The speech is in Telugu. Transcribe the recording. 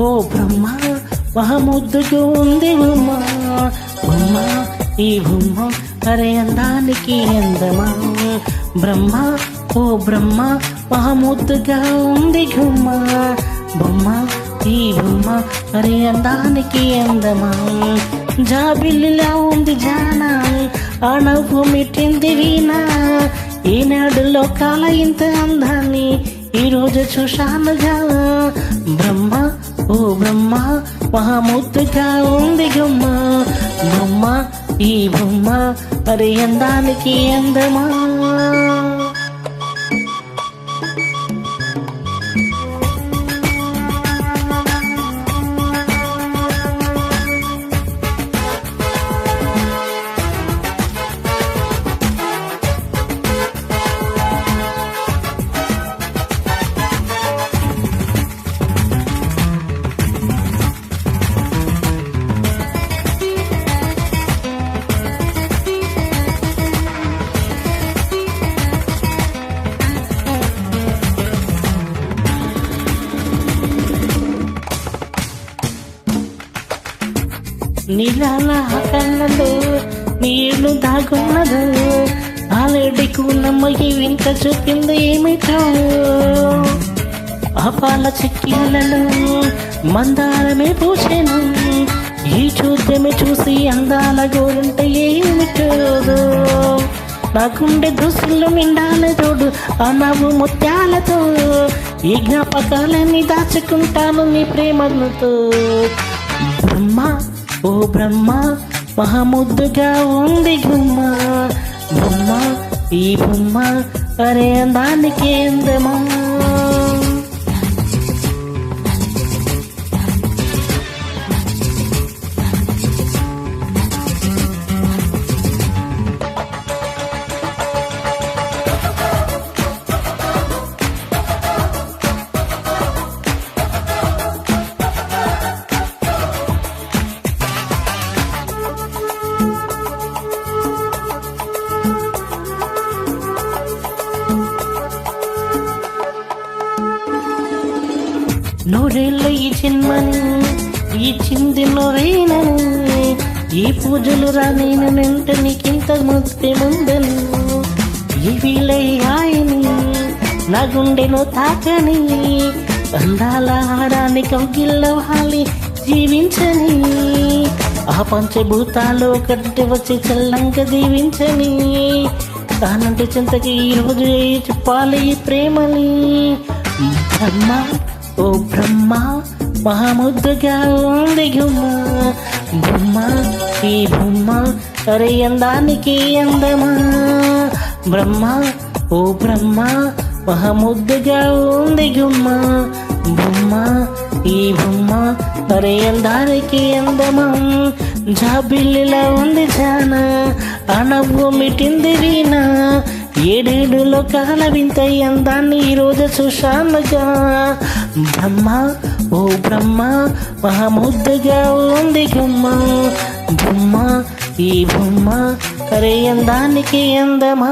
ఓ బ్రహ్మ మహముద్దుగా ఉంది బొమ్మ బొమ్మ ఈ బొమ్మ అరే అందానికి అందమా బ్రహ్మ ఓ బ్రహ్మ మహముద్దుగా ఉంది గుమ్మ బొమ్మ ఈ బొమ్మ అరే అందానికి అందమా జాబిల్లిలా ఉంది జానా ఆ నవ్వు మిట్టింది వీణా ఈనాడు లోకాల ఇంత అందాన్ని ఈరోజు చూశానుగా బ్రహ్మ ఓ బ్రహ్మ మహాముద్దుగా ఉంది గుమ్మ బొమ్మ ఈ బొమ్మ మరి అందానికి అందమా నీళ్ళ కళ్ళలో నీళ్లు దాగున్నదు ఆలడికు నమ్మకి వింత చూపింది ఏమిటో ఆ పాల చిక్కిళ్ళలో మందారమే పూసేను ఈ చూద్యమే చూసి అందాల గోరంటే ఏమిటో నా గుండె దుస్తులు నిండాల తోడు ఆ నవ్వు ముత్యాలతో ఈ జ్ఞాపకాలన్నీ దాచుకుంటాను నీ ప్రేమలతో బ్రహ్మ ఓ బ్రహ్మ మహాముద్దుగా ఉంది గుమ్మ బొమ్మ ఈ బొమ్మ అరే అందానికి అందమా నూరేళ్ళ ఈ జన్మని ఈ చింది నోరేనను ఈ పూజలు రానేను వెంట నీకింత ముద్దే ముందను ఈ వీలయ్యాయని నా గుండెను తాకని అందాల ఆడాన్ని కౌగిల్లవాలి జీవించని ఆ పంచభూతాలు ఒకటి వచ్చి చల్లంగా దీవించని తానంటే చింతకి ఈరోజు చెప్పాలి ఈ ప్రేమని బ్రహ్మ ఓ బ్రహ్మ మహాముద్దుగా ఉంది గుమ్మ బొమ్మ ఈ బొమ్మ అరే అందానికి అందమా బ్రహ్మ ఓ బ్రహ్మ మహాముద్దుగా ఉంది గుమ్మ బొమ్మ ఈ బొమ్మ అరే అందానికి అందమా జాబిల్లిలా ఉంది జానా ఆ నవ్వు మిటింది వీణా ఏడేడు లోకాల వింత అందాన్ని ఈరోజు చూశానుగా బ్రహ్మ ఓ బ్రహ్మ మహాముద్దుగా ఉంది గుమ్మ బొమ్మ ఈ బొమ్మ అరే అందానికి అందమా